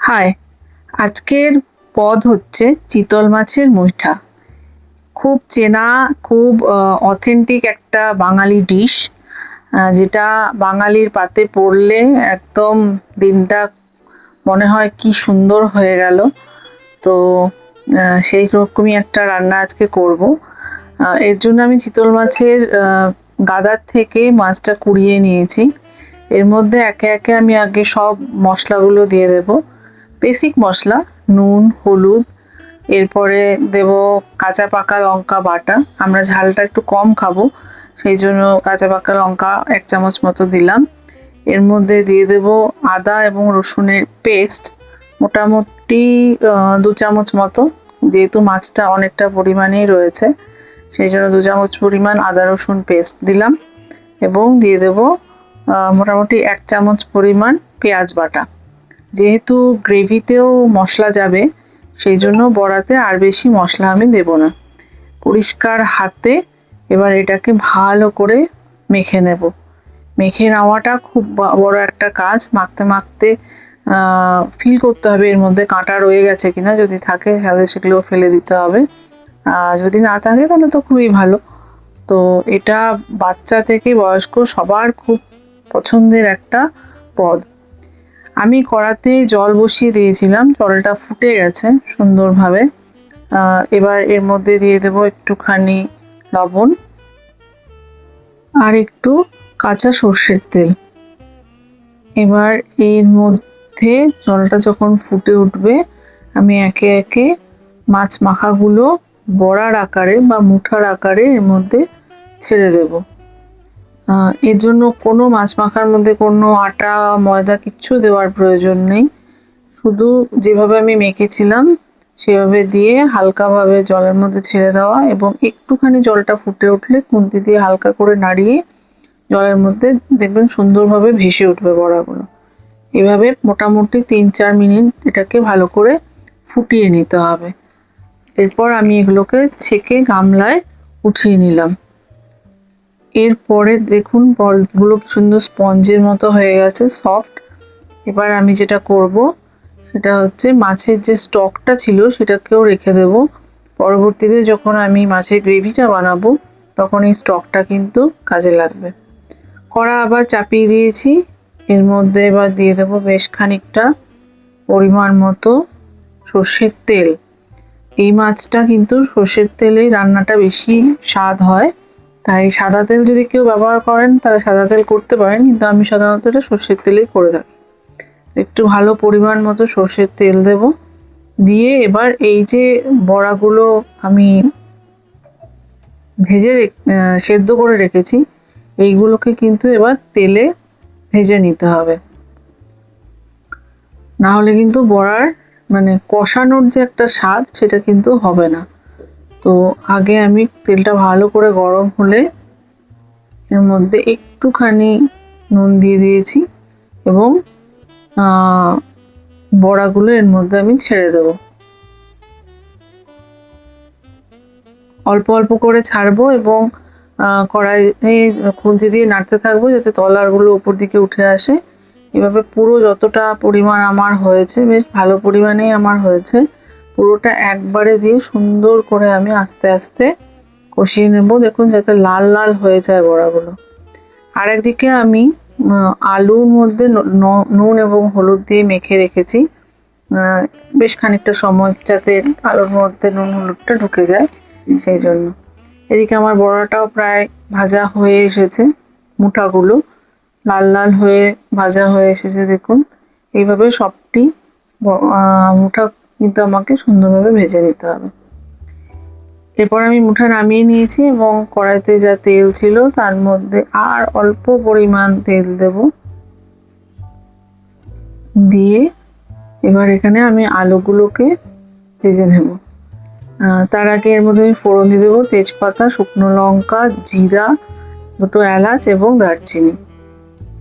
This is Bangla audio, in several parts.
হাই, আজকের পদ হচ্ছে চিতল মাছের মুইঠা। খুব চেনা, খুব অথেন্টিক একটা বাঙালি ডিশ, যেটা বাঙালির পাতে পড়লে একদম দিনটা মনে হয় কি সুন্দর হয়ে গেল। তো সেই রকমই একটা রান্না আজকে করব। এর জন্য আমি চিতল মাছের গাদার থেকে মাছটা কুড়িয়ে নিয়েছি। এর মধ্যে একে একে আমি আগে সব মশলাগুলো দিয়ে দেব। বেসিক মশলা নুন, হলুদ, এরপরে দেব কাঁচা পাকা লঙ্কা বাটা। আমরা ঝালটা একটু কম খাবো, সেই জন্য কাঁচা পাকা লঙ্কা 1 চামচ মতো দিলাম। এর মধ্যে দিয়ে দেব আদা এবং রসুনের পেস্ট, মোটামুটি 2 চামচ মতো, যেহেতু মাছটা অনেকটা পরিমাণেই রয়েছে সেই জন্য 2 চামচ পরিমাণ আদা রসুন পেস্ট দিলাম। এবং দিয়ে দেব মোটামুটি 1 চামচ পরিমাণ পেঁয়াজ বাটা। যেহেতু গ্রেভিতেও মশলা যাবে সেই জন্য বড়াতে আর বেশি মশলা আমি দেব না। পরিষ্কার হাতে এবার এটাকে ভালো করে মেখে নেব। মেখে নেওয়াটা খুব বড় একটা কাজ। মাখতে মাখতে ফিল করতে হবে এর মধ্যে কাঁটা রয়ে গেছে কিনা, যদি থাকে তাহলে সেগুলো ফেলে দিতে হবে, যদি না থাকে তাহলে তো খুবই ভালো। তো এটা বাচ্চা থেকে বয়স্ক সবার খুব পছন্দের একটা পদ। আমি কড়াতে জল বসিয়ে দিয়েছিলাম, জলটা ফুটে গেছে সুন্দরভাবে। এবার এর মধ্যে দিয়ে দেব একটুখানি লবণ আর একটু কাঁচা সর্ষের তেল। এবার এর মধ্যে জলটা যখন ফুটে উঠবে আমি একে একে মাছ মাখাগুলো বড়ার আকারে বা মুঠার আকারে এর মধ্যে ছেড়ে দেব। এর জন্য কোনো মাছ মাখার মধ্যে কোনো আটা ময়দা কিচ্ছু দেওয়ার প্রয়োজন নেই। শুধু যেভাবে আমি মেখেছিলাম সেভাবে দিয়ে হালকাভাবে জলের মধ্যে ছেড়ে দেওয়া, এবং একটুখানি জলটা ফুটে উঠলে খুন্তি দিয়ে হালকা করে নাড়িয়ে জলের মধ্যে দেখবেন সুন্দরভাবে ভেসে উঠবে বড়াগুলো। এভাবে মোটামুটি 3-4 মিনিট এটাকে ভালো করে ফুটিয়ে নিতে হবে। এরপর আমি এগুলোকে ছেঁকে গামলায় উঠিয়ে নিলাম। এরপরে দেখুন বলগুলো সুন্দর স্পঞ্জের মতো হয়ে গেছে, সফট। এবার আমি যেটা করব সেটা হচ্ছে মাছের যে স্টকটা ছিল সেটাকেও রেখে দেব। পরবর্তীতে যখন আমি মাছের গ্রেভিটা বানাবো তখন এই স্টকটা কিন্তু কাজে লাগবে। কড়া আবার চাপিয়ে দিয়েছি। এর মধ্যে এবার দিয়ে দেবো বেশ খানিকটা পরিমাণ মতো সর্ষের তেল। এই মাছটা কিন্তু সর্ষের তেলেই রান্নাটা বেশি স্বাদ হয়, তাই সাদা তেল যদি কেউ ব্যবহার করেন তাহলে সাদা তেল করতে পারেন, কিন্তু আমি সাধারণত এটা সর্ষের তেলেই করে থাকি। একটু ভালো পরিমাণ মতো সর্ষের তেল দেব। দিয়ে এবার এই যে বড়াগুলো আমি ভেজে সেদ্ধ করে রেখেছি এইগুলোকে কিন্তু এবার তেলে ভেজে নিতে হবে, না হলে কিন্তু বড়ার মানে কষানোর যে একটা স্বাদ সেটা কিন্তু হবে না। তো আগে আমি তেলটা ভালো করে গরম হলে এর মধ্যে একটুখানি নুন দিয়ে দিয়েছি এবং বড়াগুলো এর মধ্যে আমি ছেড়ে দেব। অল্প অল্প করে ছাড়বো এবং কড়াইয়ে খুন্তি দিয়ে নাড়তে থাকবো যাতে তলারগুলো উপর দিকে উঠে আসে। এভাবে পুরো যতটা পরিমাণ আমার হয়েছে, বেশ ভালো পরিমাণেই আমার হয়েছে, পুরোটা একবারে দিয়ে সুন্দর করে আমি আস্তে আস্তে কষিয়ে নেব। দেখুন যাতে লাল লাল হয়ে যায় বড়াগুলো। আর একদিকে আমি আলুর মধ্যে নুন এবং হলুদ দিয়ে মেখে রেখেছি বেশ খানিকটা সময়, যাতে আলুর মধ্যে নুন হলুদটা ঢুকে যায় সেই জন্য। এদিকে আমার বড়াটাও প্রায় ভাজা হয়ে এসেছে, মুঠাগুলো লাল লাল হয়ে ভাজা হয়ে এসেছে দেখুন। এইভাবে সবটি মুঠা কিন্তু আমাকে সুন্দরভাবে ভেজে নিতে হবে। এরপর আমি মুঠা নামিয়ে নিয়েছি এবং কড়াইতে যা তেল ছিল তার মধ্যে আর অল্প পরিমাণ তেল দেব। দিয়ে এবার এখানে আমি আলুগুলোকে ভেজে নেব। তার আগে এর মধ্যে আমি ফোড়ন দিয়ে দেবো তেজপাতা, শুকনো লঙ্কা, জিরা, 2টো এলাচ এবং দারচিনি।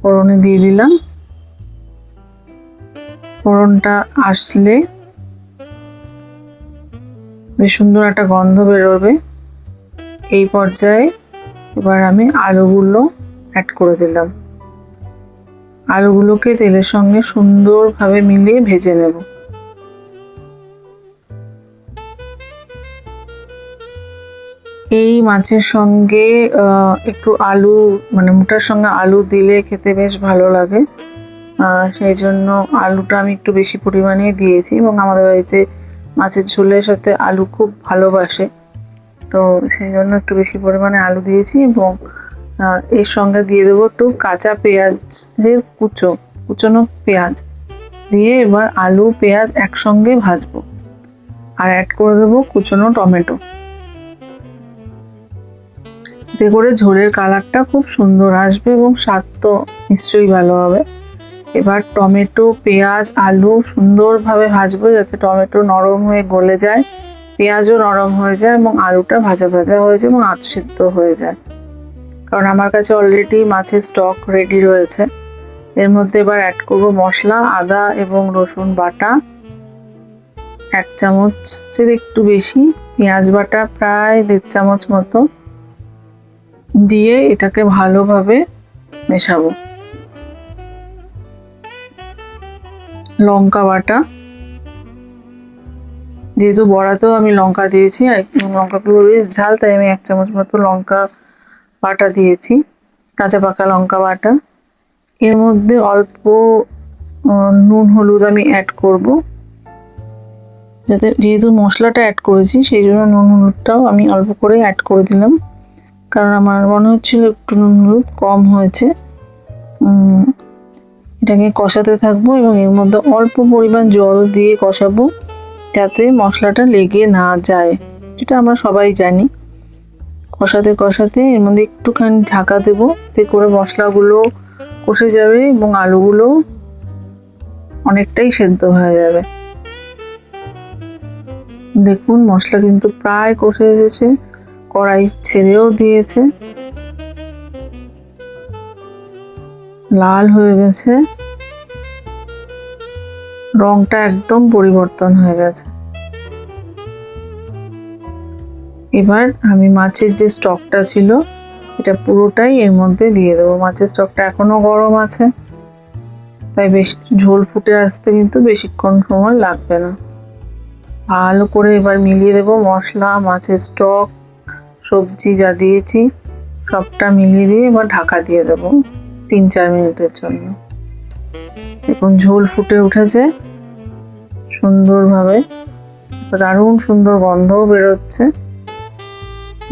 ফোড়নে দিয়ে দিলাম। ফোড়নটা আসলে বেশ সুন্দর একটা গন্ধ বেরোবে। এই পর্যায়ে এবার আমি আলুগুলো অ্যাড করে দিলাম। আলুগুলোকে তেলের সঙ্গে সুন্দরভাবে মিলিয়ে ভেজে নেব। এই মাছের সঙ্গে একটু আলু, মানে মুটার সঙ্গে আলু দিলে খেতে বেশ ভালো লাগে, সেই জন্য আলুটা আমি একটু বেশি পরিমাণে দিয়েছি। এবং আমাদের বাড়িতে মাছের ঝোলের সাথে আলু খুব ভালোবাসে, তো সেই জন্য একটু বেশি পরিমাণে আলু দিয়েছি। এবং এর সঙ্গে দিয়ে দেবো একটু কাঁচা পেঁয়াজের কুচনো পেঁয়াজ দিয়ে এবার আলু পেঁয়াজ একসঙ্গে ভাজবো। আর অ্যাড করে দেবো কুচনো টমেটো। এতে করে ঝোলের কালারটা খুব সুন্দর আসবে এবং স্বাদ তো নিশ্চয়ই ভালো হবে। এবার টমেটো, পেঁয়াজ, আলু সুন্দরভাবে ভাজবো যাতে টমেটো নরম হয়ে গলে যায়, পেঁয়াজও নরম হয়ে যায় এবং আলুটা ভাজা ভাজা হয়ে যায় এবং আধ সিদ্ধ হয়ে যায়। কারণ আমার কাছে অলরেডি মাছের স্টক রেডি রয়েছে। এর মধ্যে এবার অ্যাড করবো মশলা, আদা এবং রসুন বাটা 1 চামচের একটু বেশি, পেঁয়াজ বাটা প্রায় 1.5 চামচ মতো দিয়ে এটাকে ভালোভাবে মেশাবো। লঙ্কা বাটা, যেহেতু বড়াতেও আমি লঙ্কা দিয়েছি, লঙ্কাগুলো বেশ ঝাল, তাই আমি 1 চামচ মতো লঙ্কা বাটা দিয়েছি, কাঁচা পাকা লঙ্কা বাটা। এর মধ্যে অল্প নুন হলুদ আমি অ্যাড করব, যেহেতু মশলাটা অ্যাড করেছি সেই জন্য নুন হলুদটাও আমি অল্প করে অ্যাড করে দিলাম, কারণ আমার মনে হচ্ছিল একটু নুন হলুদ কম হয়েছে। এটাকে কষাতে থাকবো এবং এর মধ্যে অল্প পরিমাণ জল দিয়ে কষাবো যাতে মশলাটা লেগে না যায়, যেটা আমরা সবাই জানি। কষাতে কষাতে এর মধ্যে একটুখানি ঢাকা দেবো, এতে করে মশলাগুলো কষে যাবে এবং আলুগুলো অনেকটাই সেদ্ধ হয়ে যাবে। দেখুন মশলা কিন্তু প্রায় কষে এসেছে, কড়াই ছেড়েও দিয়েছে, লাল হয়ে গেছে, রংটা একদম পরিবর্তন হয়ে গেছে। এবার আমি মাছের যে স্টকটা ছিল এটা পুরোটাই এর মধ্যে দিয়ে দেবো। মাছের স্টকটা এখনো গরম আছে, তাই বেশি ঝোল ফুটে আসতে কিন্তু বেশিক্ষণ সময় লাগবে না। ভালো করে এবার মিলিয়ে দেবো মশলা, মাছের স্টক, সবজি যা দিয়েছি সবটা মিলিয়ে দিয়ে এবার ঢাকা দিয়ে দেবো 3-4 মিনিটের জন্য। এখন ঝোল ফুটে উঠেছে সুন্দরভাবে, দারুণ সুন্দর গন্ধও বেরোচ্ছে।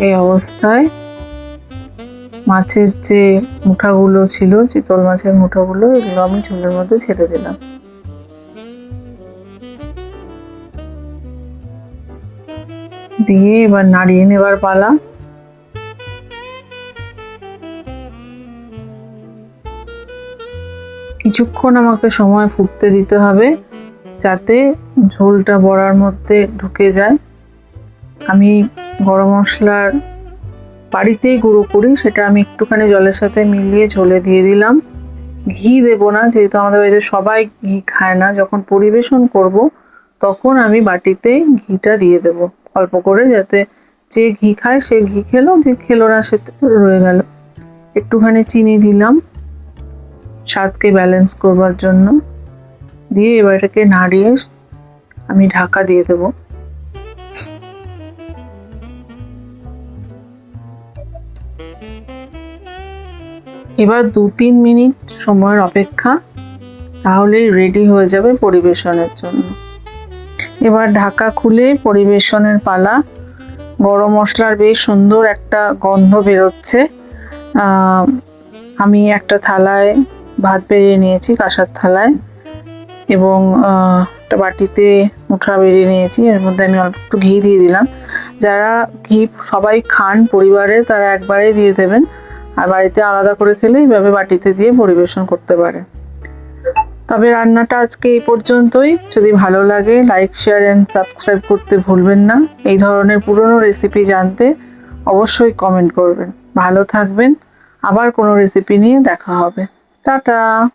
এই অবস্থায় মাছের যে মুঠাগুলো ছিল, চিতল মাছের মুঠাগুলো, এগুলো আমি ঝোলের মধ্যে ছেড়ে দিলাম। দিয়ে এবার নাড়িয়ে নেবার পালা। কিছুক্ষণ আমাকে সময় ফুটতে দিতে হবে যাতে ঝোলটা বড়ার মধ্যে ঢুকে যায়। আমি গরম মশলার বাড়িতেই গুঁড়ো করি, সেটা আমি একটুখানি জলের সাথে মিলিয়ে ঝোলে দিয়ে দিলাম। ঘি দেব না, যেহেতু আমাদের বাড়িতে সবাই ঘি খায় না। যখন পরিবেশন করব তখন আমি বাটিতে ঘিটা দিয়ে দেব অল্প করে, যাতে যে ঘি খায় সে ঘি খেলো, যে খেলো না সে রয়ে গেল। একটুখানি চিনি দিলাম স্বাদকে ব্যালেন্স করবার জন্য, দিয়ে এবার এটাকে নাড়িয়ে আমি ঢাকা দিয়ে দেব। এবার 2-3 মিনিট সময়ের অপেক্ষা, তাহলেই রেডি হয়ে যাবে পরিবেশনের জন্য। এবার ঢাকা খুলে পরিবেশনের পালা। গরম মশলার বেশ সুন্দর একটা গন্ধ বেরোচ্ছে। আমি একটা থালায় ভাত বেরিয়ে নিয়েছি, কাঁসার থালায়, এবং একটা বাটিতে মুঠা বেরিয়ে নিয়েছি। এর মধ্যে আমি অল্প একটু ঘি দিয়ে দিলাম। যারা ঘি সবাই খান পরিবারে তারা একবারেই দিয়ে দেবেন, আর বাড়িতে আলাদা করে খেলে এইভাবে বাটিতে দিয়ে পরিবেশন করতে পারে। তবে রান্নাটা আজকে এই পর্যন্তই। যদি ভালো লাগে লাইক, শেয়ার এন্ড সাবস্ক্রাইব করতে ভুলবেন না। এই ধরনের পুরনো রেসিপি জানতে অবশ্যই কমেন্ট করবেন। ভালো থাকবেন, আবার কোনো রেসিপি নিয়ে দেখা হবে। টাটা।